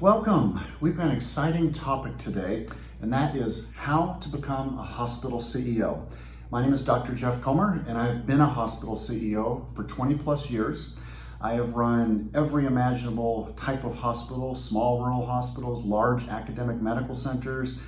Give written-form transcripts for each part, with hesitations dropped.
Welcome. We've got an exciting topic today, and that is how to become a hospital CEO. My name is Dr. Jeff Comer, and I've been a hospital CEO for 20 plus years. I have run every imaginable type of hospital, small rural hospitals, large academic medical centers,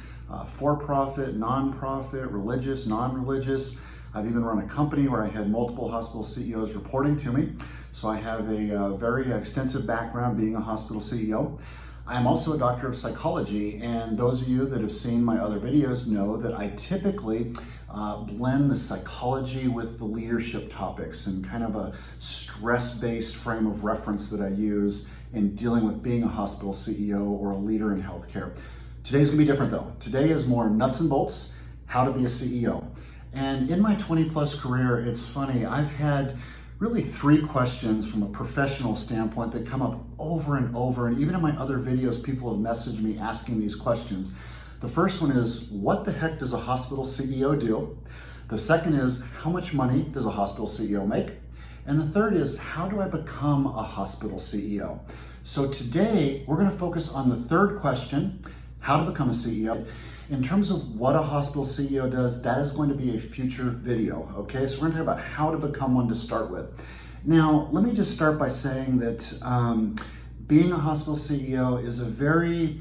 for-profit, non-profit, religious, non-religious. I've even run a company where I had multiple hospital CEOs reporting to me. So I have a very extensive background being a hospital CEO. I'm also a doctor of psychology, and those of you that have seen my other videos know that I typically blend the psychology with the leadership topics and kind of a stress-based frame of reference that I use in dealing with being a hospital CEO or a leader in healthcare. Today's gonna be different though. Today is more nuts and bolts, how to be a CEO. And in my 20 plus career, it's funny, I've had really three questions from a professional standpoint that come up over and over. And even in my other videos, people have messaged me asking these questions. The first one is, what the heck does a hospital CEO do? The second is, how much money does a hospital CEO make? And the third is, how do I become a hospital CEO? So today, we're gonna focus on the third question, how to become a CEO. In terms of what a hospital CEO does, that is going to be a future video, okay? So we're gonna talk about how to become one to start with. Now, let me just start by saying that being a hospital CEO is a very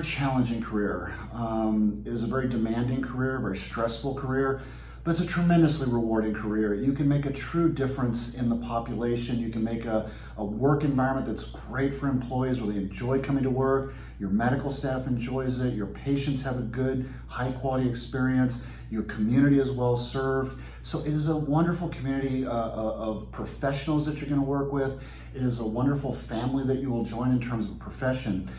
challenging career. It is a very demanding career, very stressful career, but it's a tremendously rewarding career. You can make a true difference in the population. You can make a work environment that's great for employees where they enjoy coming to work. Your medical staff enjoys it. Your patients have a good, high quality experience. Your community is well served. So it is a wonderful community of professionals that you're gonna work with. It is a wonderful family that you will join in terms of a profession.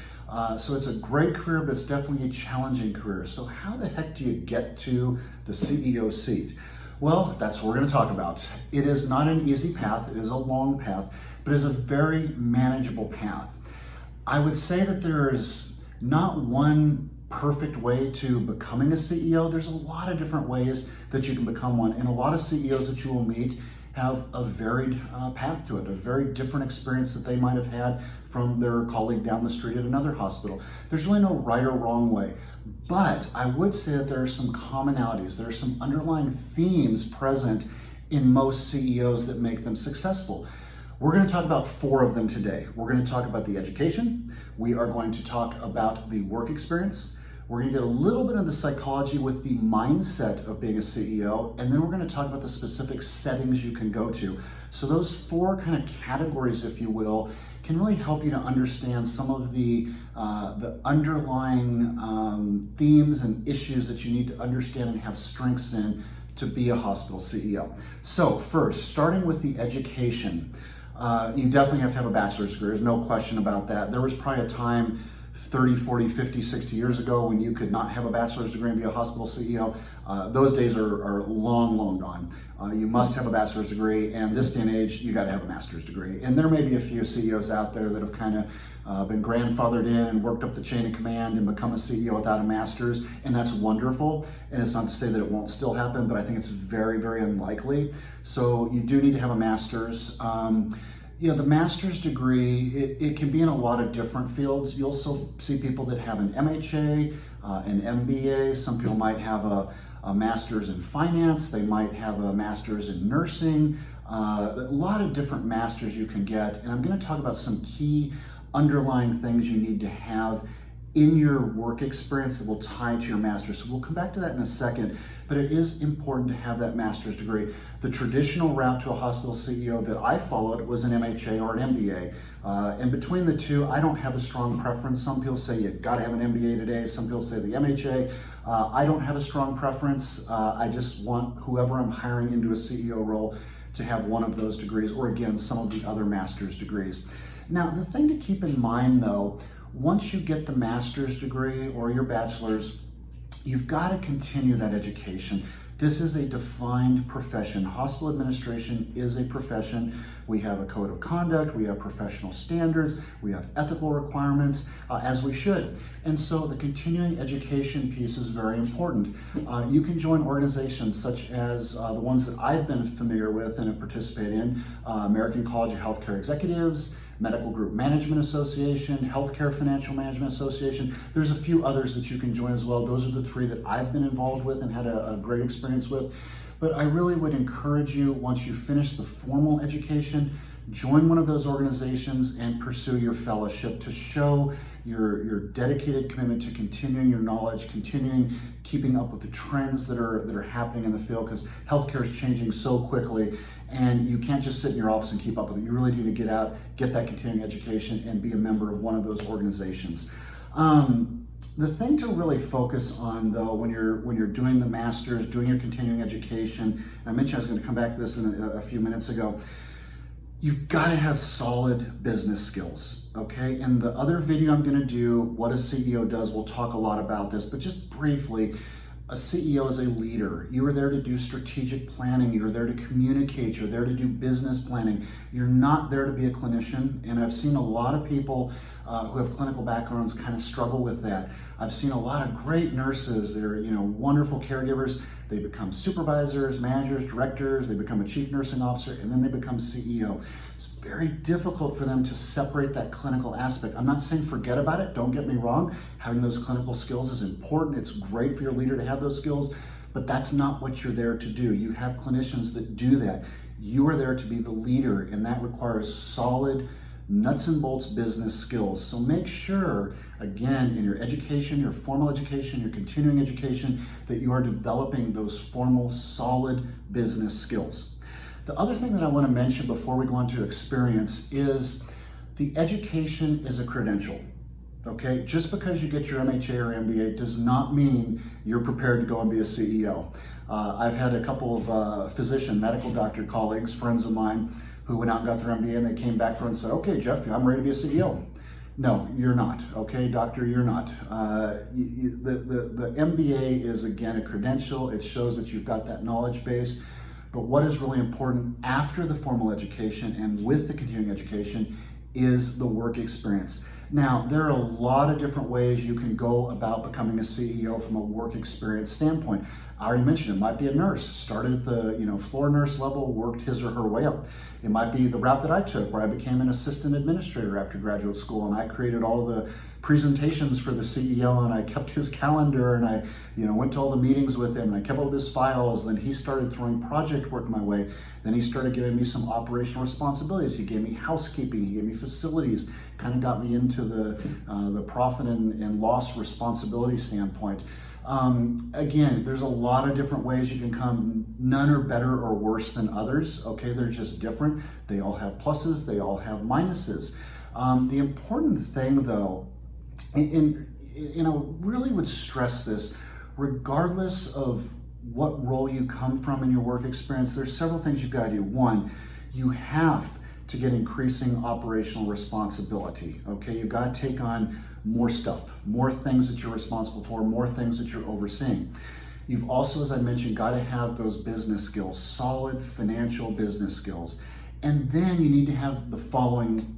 So it's a great career, but it's definitely a challenging career. So how the heck do you get to the CEO seat? Well, that's what we're gonna talk about. It is not an easy path, it is a long path, but it is a very manageable path. I would say that there is not one perfect way to becoming a CEO. There's a lot of different ways that you can become one, and a lot of CEOs that you will meet have a varied path to it, a very different experience that they might have had from their colleague down the street at another hospital. There's really no right or wrong way, but I would say that there are some commonalities. There are some underlying themes present in most CEOs that make them successful. We're going to talk about four of them today. We're going to talk about the education. We are going to talk about the work experience. We're going to get a little bit of the psychology with the mindset of being a CEO, and then we're going to talk about the specific settings you can go to. So those four kind of categories, if you will, can really help you to understand some of the underlying themes and issues that you need to understand and have strengths in to be a hospital CEO. So first, starting with the education, you definitely have to have a bachelor's degree. There's no question about that. There was probably a time 30, 40, 50, 60 years ago when you could not have a bachelor's degree and be a hospital CEO. Those days are long, long gone. You must have a bachelor's degree, and this day and age, you gotta have a master's degree. And there may be a few CEOs out there that have kind of been grandfathered in and worked up the chain of command and become a CEO without a master's, and that's wonderful. And it's not to say that it won't still happen, but I think it's very, very unlikely. So you do need to have a master's. The master's degree, it can be in a lot of different fields. You'll still see people that have an MHA, an MBA. Some people might have a master's in finance. They might have a master's in nursing. A lot of different masters you can get. And I'm going to talk about some key underlying things you need to have in your work experience that will tie to your master's. So we'll come back to that in a second, but it is important to have that master's degree. The traditional route to a hospital CEO that I followed was an MHA or an MBA. And between the two, I don't have a strong preference. Some people say you gotta have an MBA today. Some people say the MHA. I don't have a strong preference. I just want whoever I'm hiring into a CEO role to have one of those degrees, or again, some of the other master's degrees. Now, the thing to keep in mind though, once you get the master's degree or your bachelor's, you've got to continue that education. This is a defined profession. Hospital administration is a profession. We have a code of conduct, we have professional standards, we have ethical requirements, as we should. And so the continuing education piece is very important. You can join organizations such as the ones that I've been familiar with and have participated in, American College of Healthcare Executives, Medical Group Management Association, Healthcare Financial Management Association. There's a few others that you can join as well. Those are the three that I've been involved with and had a great experience with. But I really would encourage you, once you finish the formal education, join one of those organizations and pursue your fellowship to show your dedicated commitment to continuing your knowledge, keeping up with the trends that are happening in the field, because healthcare is changing so quickly and you can't just sit in your office and keep up with it. You really need to get out, get that continuing education, and be a member of one of those organizations. The thing to really focus on, though, when you're doing the master's, doing your continuing education, I mentioned I was going to come back to this in a few minutes ago, you've got to have solid business skills, okay? In the other video I'm going to do, what a CEO does, we'll talk a lot about this, but just briefly, a CEO is a leader. You are there to do strategic planning. You're there to communicate. You're there to do business planning. You're not there to be a clinician. And I've seen a lot of people who have clinical backgrounds kind of struggle with that. I've seen a lot of great nurses. They're wonderful caregivers. They become supervisors, managers, directors. They become a chief nursing officer, and then they become CEO. It's very difficult for them to separate that clinical aspect. I'm not saying forget about it. Don't get me wrong. Having those clinical skills is important. It's great for your leader to have those skills, but that's not what you're there to do. You have clinicians that do that. You are there to be the leader, and that requires solid nuts and bolts business skills. So make sure, again, in your education, your formal education, your continuing education, that you are developing those formal, solid business skills. The other thing that I want to mention before we go on to experience is the education is a credential. Okay, just because you get your MHA or MBA does not mean you're prepared to go and be a CEO. I've had a couple of medical doctor colleagues, friends of mine, who went out and got their MBA, and they came back from and said, okay, Jeff, I'm ready to be a CEO. No, you're not. Okay, doctor, you're not. The MBA is, again, a credential. It shows that you've got that knowledge base. But what is really important after the formal education and with the continuing education is the work experience. Now, there are a lot of different ways you can go about becoming a CEO from a work experience standpoint. I already mentioned it might be a nurse, started at the floor nurse level, worked his or her way up. It might be the route that I took, where I became an assistant administrator after graduate school, and I created all the presentations for the CEO, and I kept his calendar, and I went to all the meetings with him, and I kept all of his files. Then he started throwing project work my way. Then he started giving me some operational responsibilities. He gave me housekeeping, he gave me facilities, kind of got me into the profit and loss responsibility standpoint. Again, there's a lot of different ways you can come. None are better or worse than others. Okay, they're just different. They all have pluses, they all have minuses. The important thing, though, and really would stress this, regardless of what role you come from in your work experience, there's several things you've got to do. One, you have to get increasing operational responsibility. Okay, you've got to take on more stuff, more things that you're responsible for, more things that you're overseeing. You've also, as I mentioned, got to have those business skills, solid financial business skills. And then you need to have the following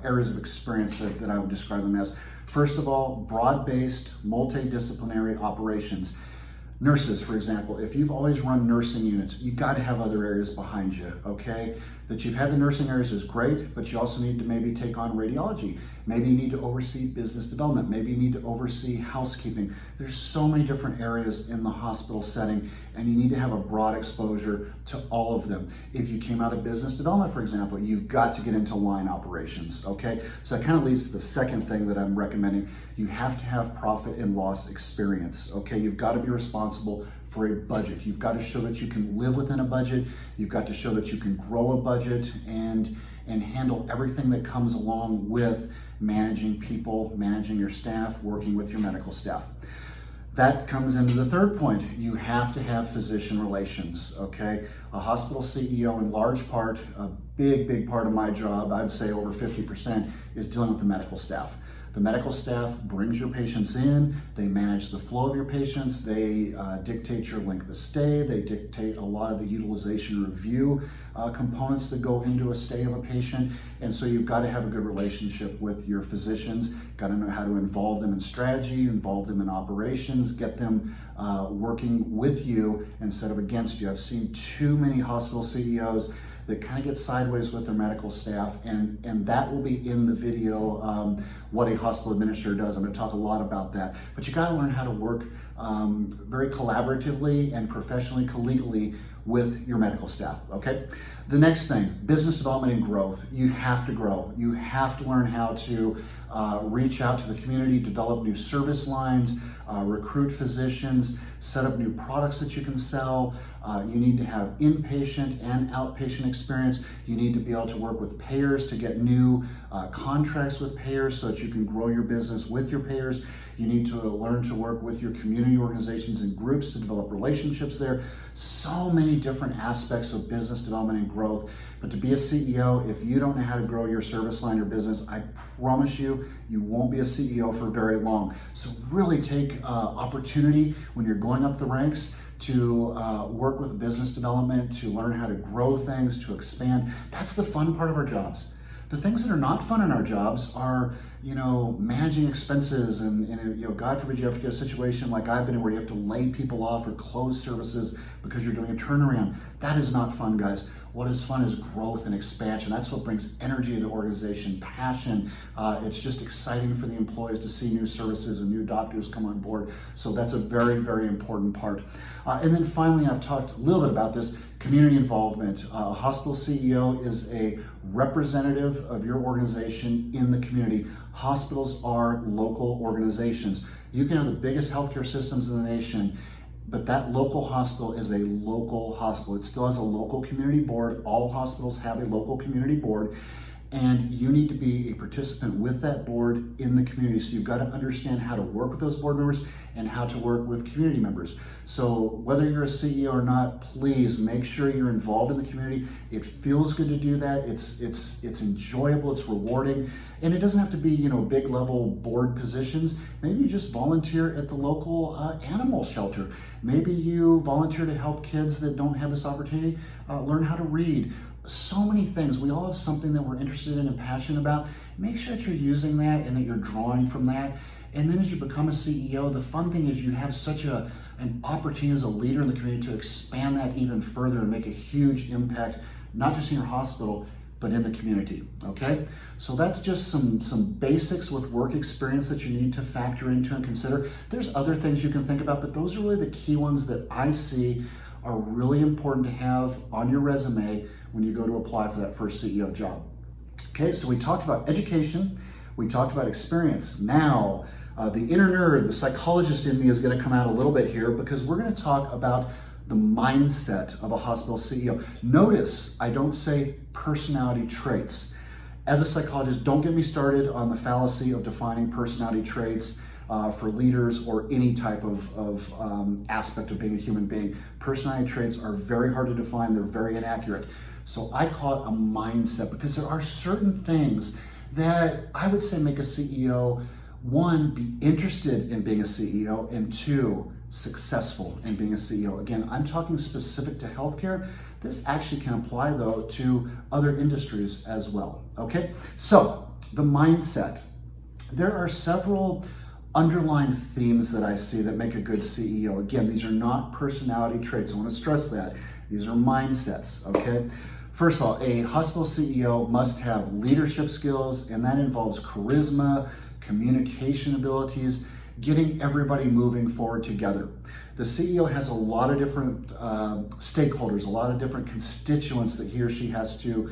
areas of experience that I would describe them as. First of all, broad-based, multidisciplinary operations. Nurses, for example, if you've always run nursing units, you got to have other areas behind you, okay? That you've had the nursing areas is great, but you also need to maybe take on radiology. Maybe you need to oversee business development. Maybe you need to oversee housekeeping. There's so many different areas in the hospital setting, and you need to have a broad exposure to all of them. If you came out of business development, for example, you've got to get into line operations, okay? So that kind of leads to the second thing that I'm recommending. You have to have profit and loss experience, okay? You've got to be responsible for a budget. You've got to show that you can live within a budget. You've got to show that you can grow a budget and handle everything that comes along with managing people, managing your staff, working with your medical staff. That comes into the third point. You have to have physician relations, okay? A hospital CEO, in large part, a big part of my job, I'd say over 50%, is dealing with the medical staff. The medical staff brings your patients in, they manage the flow of your patients, they dictate your length of stay, they dictate a lot of the utilization review components that go into a stay of a patient. And so you've got to have a good relationship with your physicians, got to know how to involve them in strategy, involve them in operations, get them working with you instead of against you. I've seen too many hospital CEOs that kind of get sideways with their medical staff, and that will be in the video, what a hospital administrator does. I'm going to talk a lot about that. But you got to learn how to work very collaboratively and professionally, collegially with your medical staff, okay? The next thing, business development and growth. You have to grow. You have to learn how to reach out to the community, develop new service lines, recruit physicians, set up new products that you can sell. You need to have inpatient and outpatient experience. You need to be able to work with payers to get new contracts with payers so that you can grow your business with your payers. You need to learn to work with your community organizations and groups to develop relationships there. So many different aspects of business development and growth. But to be a CEO, if you don't know how to grow your service line or business, I promise you, you won't be a CEO for very long. So really take opportunity when you're going up the ranks to work with business development, to learn how to grow things, to expand. That's the fun part of our jobs. The things that are not fun in our jobs are, managing expenses and God forbid you have to get a situation like I've been in where you have to lay people off or close services because you're doing a turnaround. That is not fun, guys. What is fun is growth and expansion. That's what brings energy to the organization, passion. It's just exciting for the employees to see new services and new doctors come on board. So that's a very, very important part. And then finally, I've talked a little bit about this, community involvement. A hospital CEO is a representative of your organization in the community. Hospitals are local organizations. You can have the biggest healthcare systems in the nation, but that local hospital is a local hospital. It still has a local community board. All hospitals have a local community board, and you need to be a participant with that board in the community. So you've got to understand how to work with those board members and how to work with community members. So whether you're a CEO or not, please make sure you're involved in the community. It feels good to do that. It's enjoyable, it's rewarding, and it doesn't have to be big level board positions. Maybe you just volunteer at the local animal shelter. Maybe you volunteer to help kids that don't have this opportunity learn how to read. So many things. We all have something that we're interested in and passionate about. Make sure that you're using that and that you're drawing from that. And then as you become a CEO, the fun thing is you have such an opportunity as a leader in the community to expand that even further and make a huge impact, not just in your hospital, but in the community, okay? So that's just some basics with work experience that you need to factor into and consider. There's other things you can think about, but those are really the key ones that I see are really important to have on your resume when you go to apply for that first CEO job. Okay, so we talked about education, we talked about experience. Now, the inner nerd, the psychologist in me is gonna come out a little bit here because we're gonna talk about the mindset of a hospital CEO. Notice, I don't say personality traits. As a psychologist, don't get me started on the fallacy of defining personality traits for leaders or any type of aspect of being a human being. Personality traits are very hard to define, they're very inaccurate. So I call it a mindset because there are certain things that I would say make a CEO, one, be interested in being a CEO, and two, successful in being a CEO. Again, I'm talking specific to healthcare. This actually can apply though to other industries as well, okay? So the mindset. There are several underlying themes that I see that make a good CEO. Again, these are not personality traits. I want to stress that. These are mindsets, okay? First of all, a hospital CEO must have leadership skills, and that involves charisma, communication abilities, getting everybody moving forward together. The CEO has a lot of different stakeholders, a lot of different constituents that he or she has to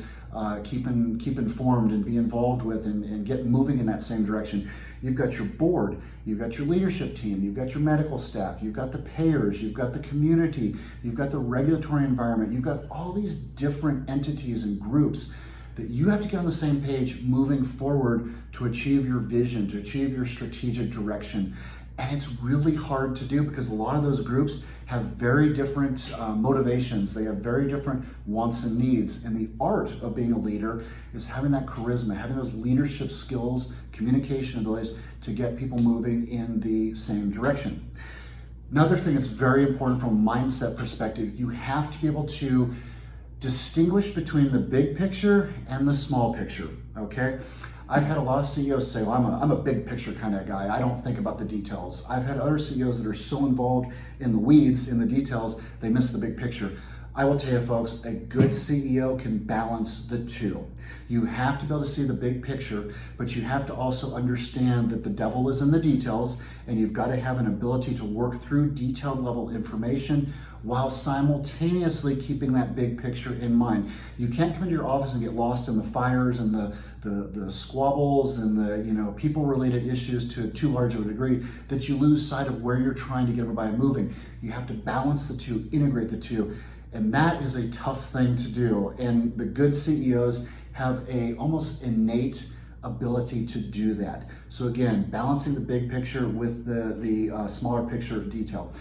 keep informed and be involved with and get moving in that same direction. You've got your board, you've got your leadership team, you've got your medical staff, you've got the payers, you've got the community, you've got the regulatory environment, you've got all these different entities and groups that you have to get on the same page moving forward to achieve your vision, to achieve your strategic direction. And it's really hard to do because a lot of those groups have very different motivations. They have very different wants and needs. And the art of being a leader is having that charisma, having those leadership skills, communication abilities to get people moving in the same direction. Another thing that's very important from a mindset perspective, you have to be able to distinguish between the big picture and the small picture, okay? I've had a lot of CEOs say, well, I'm a big picture kind of guy. I don't think about the details. I've had other CEOs that are so involved in the weeds, in the details, they miss the big picture. I will tell you folks, a good CEO can balance the two. You have to be able to see the big picture, but you have to also understand that the devil is in the details, and you've got to have an ability to work through detailed level information while simultaneously keeping that big picture in mind. You can't come into your office and get lost in the fires and the squabbles and the people-related issues to too large of a degree that you lose sight of where you're trying to get everybody moving. You have to balance the two, integrate the two, and that is a tough thing to do. And the good CEOs have a almost innate ability to do that. So again, balancing the big picture with the smaller picture of detail.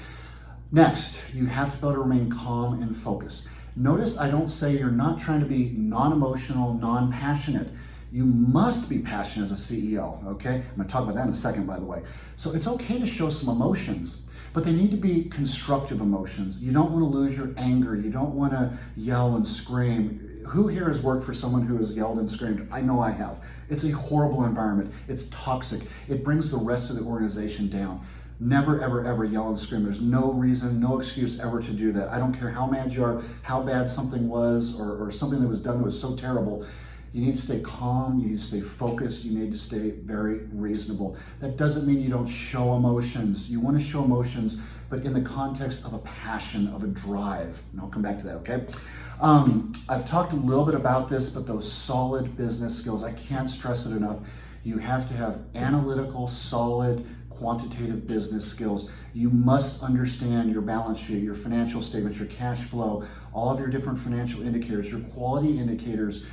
Next, you have to be able to remain calm and focused. Notice I don't say you're not trying to be non-emotional, non-passionate. You must be passionate as a CEO, okay? I'm gonna talk about that in a second, by the way. So it's okay to show some emotions, but they need to be constructive emotions. You don't wanna lose your anger. You don't wanna yell and scream. Who here has worked for someone who has yelled and screamed? I know I have. It's a horrible environment. It's toxic. It brings the rest of the organization down. Never, ever, ever yell and scream. There's no reason, no excuse ever to do that. I don't care how mad you are, how bad something was, or something that was done that was so terrible. You need to stay calm, you need to stay focused, you need to stay very reasonable. That doesn't mean you don't show emotions. You want to show emotions, but in the context of a passion, of a drive. And I'll come back to that, okay? I've talked a little bit about this, but those solid business skills, I can't stress it enough. You have to have analytical, solid, quantitative business skills. You must understand your balance sheet, your financial statements, your cash flow, all of your different financial indicators, your quality indicators,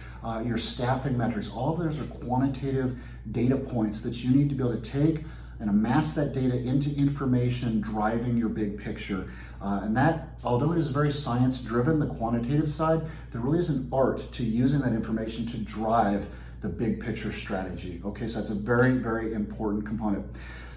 your staffing metrics. All of those are quantitative data points that you need to be able to take and amass that data into information driving your big picture. And that, although it is very science-driven, the quantitative side, there really is an art to using that information to drive the big picture strategy. Okay, so that's a very, very important component.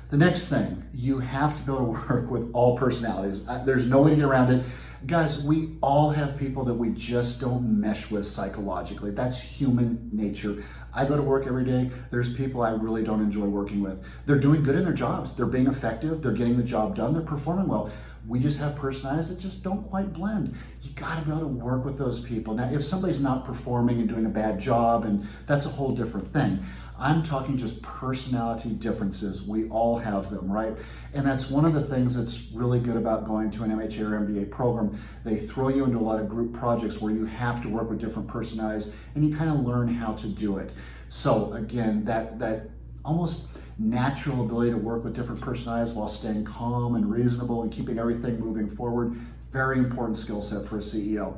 The next thing, you have to be able to work with all personalities. There's no way to get around it. Guys, we all have people that we just don't mesh with psychologically. That's human nature. I go to work every day. There's people I really don't enjoy working with. They're doing good in their jobs. They're being effective. They're getting the job done. They're performing well. We just have personalities that just don't quite blend. You gotta be able to work with those people. Now, if somebody's not performing and doing a bad job, and that's a whole different thing. I'm talking just personality differences. We all have them, right? And that's one of the things that's really good about going to an MHA or MBA program. They throw you into a lot of group projects where you have to work with different personalities and you kind of learn how to do it. So again, that almost natural ability to work with different personalities while staying calm and reasonable and keeping everything moving forward, very important skill set for a CEO.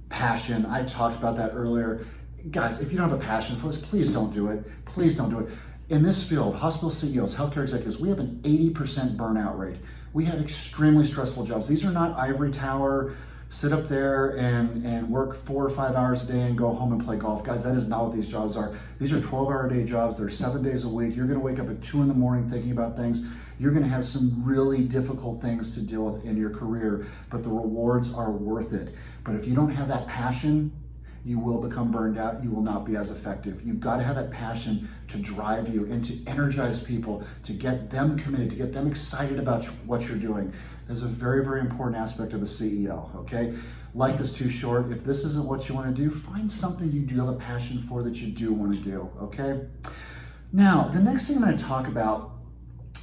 Passion, I talked about that earlier. Guys, if you don't have a passion for this, please don't do it. Please don't do it. In this field, hospital CEOs, healthcare executives, we have an 80% burnout rate. We have extremely stressful jobs. These are not ivory tower, sit up there and work 4 or 5 hours a day and go home and play golf. Guys, that is not what these jobs are. These are 12-hour-a-day jobs. They're 7 days a week. You're gonna wake up at 2 in the morning thinking about things. You're gonna have some really difficult things to deal with in your career, but the rewards are worth it. But if you don't have that passion, you will become burned out. You will not be as effective. You've got to have that passion to drive you and to energize people, to get them committed, to get them excited about what you're doing. That's a very, very important aspect of a CEO, okay? Life is too short. If this isn't what you want to do, find something you do have a passion for that you do want to do, okay? Now, the next thing I'm going to talk about,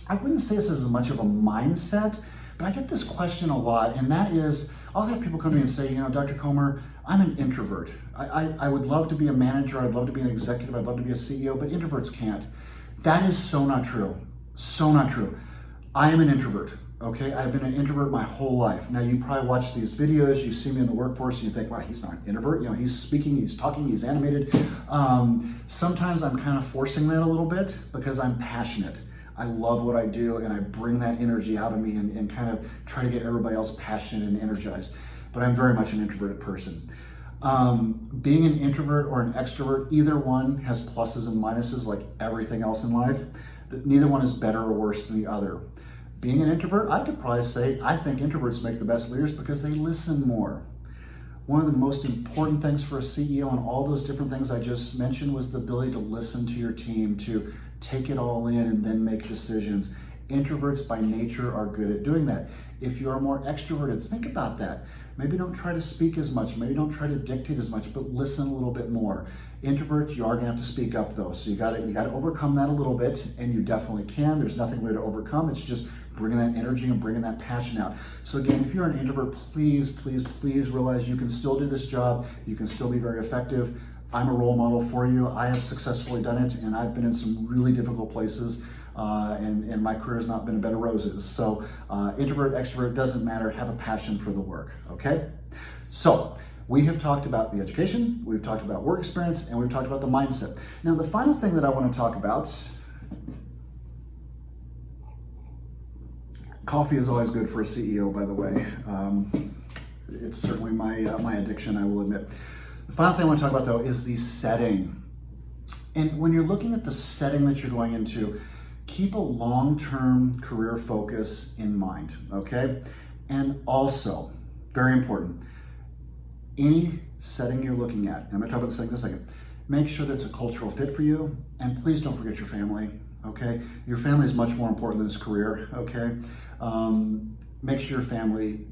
I wouldn't say this is as much of a mindset, but I get this question a lot, and that is, I'll have people come to me and say, you know, Dr. Comer, I'm an introvert. I would love to be a manager, I'd love to be an executive, I'd love to be a CEO, but introverts can't. That is so not true. So not true. I am an introvert, okay? I've been an introvert my whole life. Now, you probably watch these videos, you see me in the workforce, and you think, wow, he's not an introvert. You know, he's speaking, he's talking, he's animated. Sometimes I'm kind of forcing that a little bit because I'm passionate. I love what I do and I bring that energy out of me and kind of try to get everybody else passionate and energized. But I'm very much an introverted person. Being an introvert or an extrovert, either one has pluses and minuses like everything else in life. Neither one is better or worse than the other. Being an introvert, I could probably say I think introverts make the best leaders because they listen more. One of the most important things for a CEO and all those different things I just mentioned was the ability to listen to your team, to take it all in and then make decisions. Introverts by nature are good at doing that. If you are more extroverted, think about that. Maybe don't try to speak as much. Maybe don't try to dictate as much, but listen a little bit more. Introverts, you are gonna have to speak up though. So you gotta overcome that a little bit, and you definitely can. There's nothing really to overcome. It's just bringing that energy and bringing that passion out. So again, if you're an introvert, please, please, please realize you can still do this job. You can still be very effective. I'm a role model for you. I have successfully done it, and I've been in some really difficult places, and my career has not been a bed of roses. So introvert, extrovert, doesn't matter. Have a passion for the work, okay? So we have talked about the education, we've talked about work experience, and we've talked about the mindset. Now, the final thing that I want to talk about, coffee is always good for a CEO, by the way. It's certainly my addiction, I will admit. The final thing I want to talk about, though, is the setting. And when you're looking at the setting that you're going into, keep a long-term career focus in mind, okay? And also, very important, any setting you're looking at, and I'm going to talk about this in a second, make sure that it's a cultural fit for you, and please don't forget your family, okay? Your family is much more important than this career, okay? Make sure your family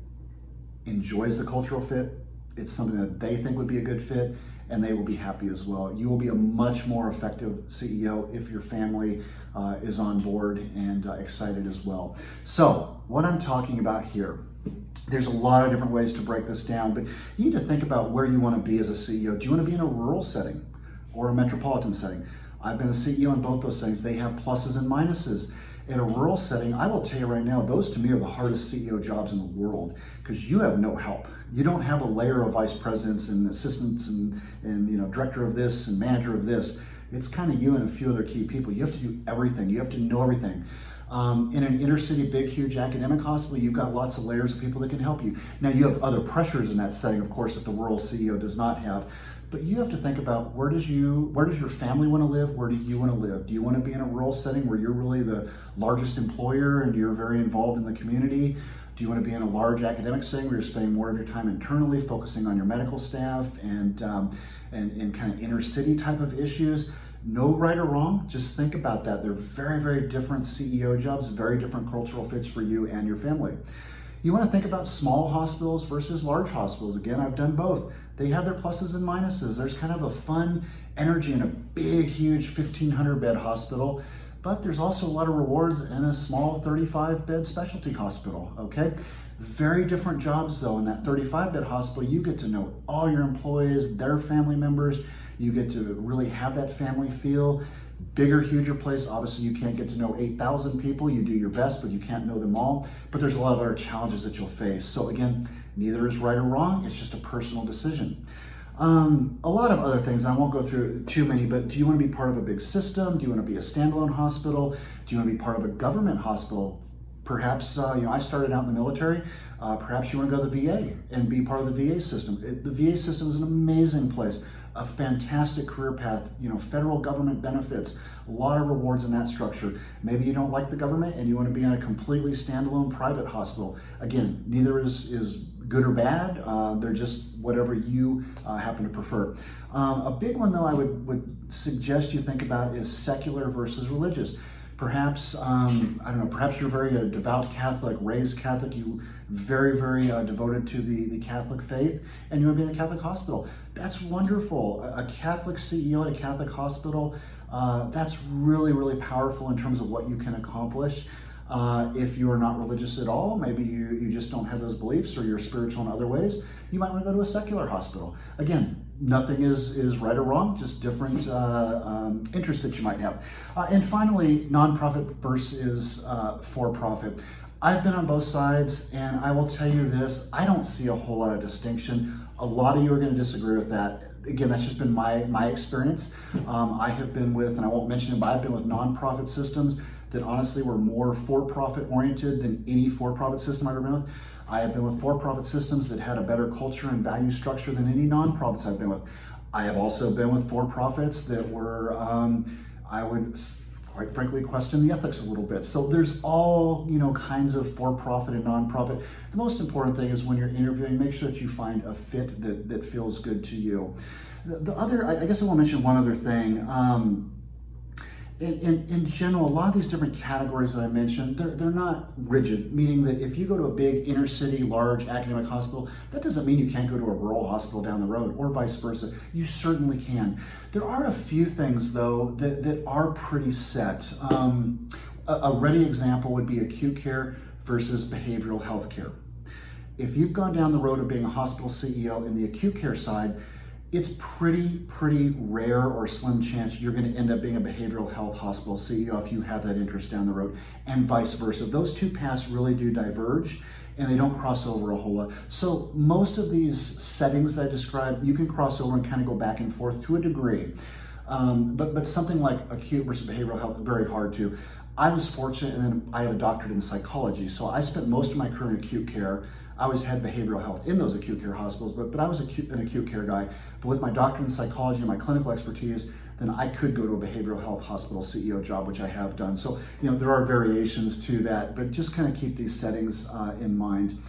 enjoys the cultural fit. It's something that they think would be a good fit, and they will be happy as well. You will be a much more effective CEO if your family is on board and excited as well. So what I'm talking about here, there's a lot of different ways to break this down, but you need to think about where you want to be as a CEO. Do you want to be in a rural setting or a metropolitan setting? I've been a CEO in both those settings. They have pluses and minuses. In a rural setting, I will tell you right now, those to me are the hardest CEO jobs in the world, because you have no help. You don't have a layer of vice presidents and assistants and director of this and manager of this. It's kind of you and a few other key people. You have to do everything. You have to know everything. In an inner city, big, huge academic hospital, you've got lots of layers of people that can help you. Now, you have other pressures in that setting, of course, that the rural CEO does not have. But you have to think about, where does your family want to live? Where do you want to live? Do you want to be in a rural setting where you're really the largest employer and you're very involved in the community? Do you want to be in a large academic setting where you're spending more of your time internally, focusing on your medical staff and kind of inner city type of issues? No right or wrong, just think about that. They're very, very different CEO jobs, very different cultural fits for you and your family. You want to think about small hospitals versus large hospitals. Again, I've done both. They have their pluses and minuses. There's kind of a fun energy in a big, huge 1,500 bed hospital, but there's also a lot of rewards in a small 35 bed specialty hospital, okay? Very different jobs though. In that 35 bed hospital, you get to know all your employees, their family members. You get to really have that family feel. Bigger, huger place, obviously you can't get to know 8,000 people. You do your best, but you can't know them all. But there's a lot of other challenges that you'll face. So again, neither is right or wrong. It's just a personal decision. A lot of other things, I won't go through too many, but do you want to be part of a big system? Do you want to be a standalone hospital? Do you want to be part of a government hospital? Perhaps, I started out in the military. Perhaps you want to go to the VA and be part of the VA system. The VA system is an amazing place, a fantastic career path, federal government benefits, a lot of rewards in that structure. Maybe you don't like the government and you want to be in a completely standalone private hospital. Again, neither is good or bad. They're just whatever you happen to prefer. A big one though I would suggest you think about is secular versus religious. Perhaps, perhaps you're very devout Catholic, raised Catholic, you very, very devoted to the Catholic faith, and you want to be in a Catholic hospital. That's wonderful. A Catholic CEO at a Catholic hospital, that's really, really powerful in terms of what you can accomplish. If you are not religious at all, maybe you just don't have those beliefs or you're spiritual in other ways, you might want to go to a secular hospital. Again, nothing is right or wrong, just different interests that you might have. And finally, nonprofit versus for-profit. I've been on both sides, and I will tell you this, I don't see a whole lot of distinction. A lot of you are going to disagree with that. Again, that's just been my experience. I have been with, and I won't mention it, but I've been with nonprofit systems that honestly were more for-profit oriented than any for-profit system I've ever been with. I have been with for-profit systems that had a better culture and value structure than any nonprofits I've been with. I have also been with for-profits that were, I would quite frankly question the ethics a little bit. So there's all kinds of for-profit and nonprofit. The most important thing is when you're interviewing, make sure that you find a fit that feels good to you. The other, I guess I will mention one other thing. In general, a lot of these different categories that I mentioned, they're not rigid, meaning that if you go to a big inner city, large academic hospital, that doesn't mean you can't go to a rural hospital down the road, or vice versa. You certainly can. There are a few things, though, that are pretty set. A ready example would be acute care versus behavioral health care. If you've gone down the road of being a hospital CEO in the acute care side, it's pretty rare or slim chance you're going to end up being a behavioral health hospital CEO if you have that interest down the road, and vice versa. Those two paths really do diverge, and they don't cross over a whole lot. So most of these settings that I described, you can cross over and kind of go back and forth to a degree. But something like acute versus behavioral health, very hard to. I was fortunate, and then I have a doctorate in psychology, so I spent most of my career in acute care. I always had behavioral health in those acute care hospitals, but I was an acute care guy. But with my doctorate in psychology and my clinical expertise, then I could go to a behavioral health hospital CEO job, which I have done. So, there are variations to that, but just kind of keep these settings in mind.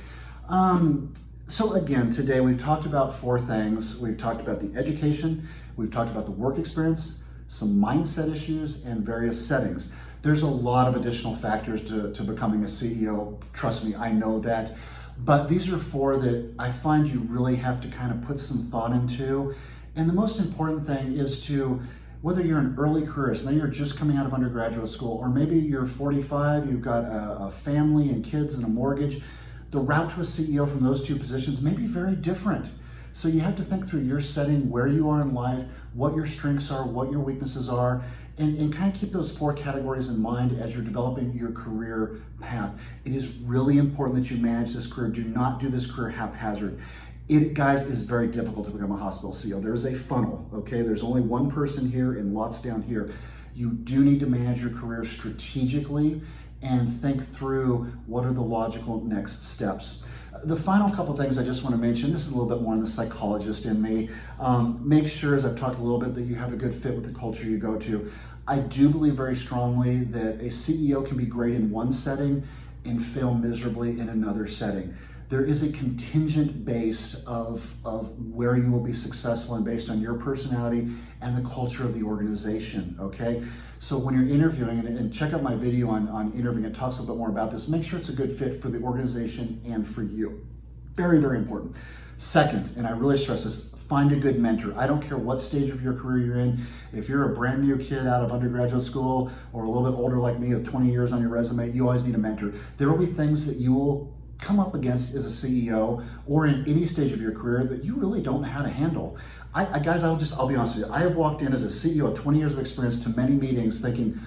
So again, today we've talked about 4 things. We've talked about the education, we've talked about the work experience, some mindset issues, and various settings. There's a lot of additional factors to becoming a CEO. Trust me, I know that. But these are 4 that I find you really have to kind of put some thought into. And the most important thing is to, whether you're an early careerist, maybe you're just coming out of undergraduate school, or maybe you're 45, you've got a family and kids and a mortgage, the route to a CEO from those 2 positions may be very different. So you have to think through your setting, where you are in life, what your strengths are, what your weaknesses are, and kind of keep those 4 categories in mind as you're developing your career path. It is really important that you manage this career. Do not do this career haphazard. It, guys, is very difficult to become a hospital CEO. There's a funnel, okay? There's only one person here and lots down here. You do need to manage your career strategically and think through what are the logical next steps. The final couple things I just want to mention, this is a little bit more on the psychologist in me. Make sure, as I've talked a little bit, that you have a good fit with the culture you go to. I do believe very strongly that a CEO can be great in one setting and fail miserably in another setting. There is a contingent base of where you will be successful and based on your personality and the culture of the organization, okay? So when you're interviewing, and check out my video on interviewing, it talks a little bit more about this, make sure it's a good fit for the organization and for you. Very, very important. Second, and I really stress this, find a good mentor. I don't care what stage of your career you're in. If you're a brand new kid out of undergraduate school or a little bit older like me with 20 years on your resume, you always need a mentor. There will be things that you will come up against as a CEO or in any stage of your career that you really don't know how to handle. Guys, I'll be honest with you. I have walked in as a CEO of 20 years of experience to many meetings thinking,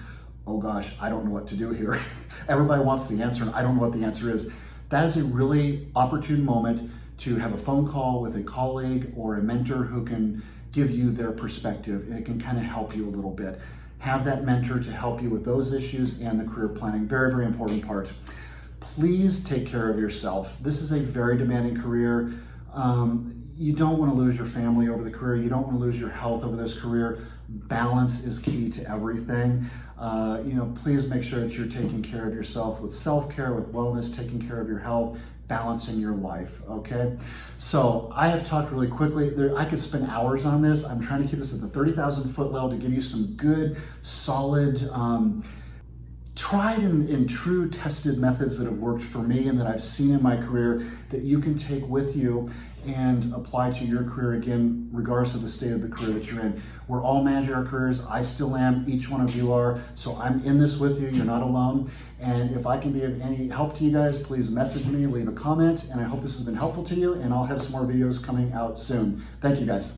oh gosh, I don't know what to do here. Everybody wants the answer and I don't know what the answer is. That is a really opportune moment to have a phone call with a colleague or a mentor who can give you their perspective, and it can kind of help you a little bit. Have that mentor to help you with those issues and the career planning. Very, very important part. Please take care of yourself. This is a very demanding career. You don't want to lose your family over the career. You don't want to lose your health over this career. Balance is key to everything. Please make sure that you're taking care of yourself with self-care, with wellness, taking care of your health, balancing your life, okay? So I have talked really quickly. I could spend hours on this. I'm trying to keep this at the 30,000 foot level to give you some good, solid, tried and true tested methods that have worked for me and that I've seen in my career that you can take with you and apply to your career, again, regardless of the state of the career that you're in. We're all managing our careers. I still am. Each one of you are. So I'm in this with you. You're not alone. And if I can be of any help to you guys, please message me, leave a comment. And I hope this has been helpful to you. And I'll have some more videos coming out soon. Thank you, guys.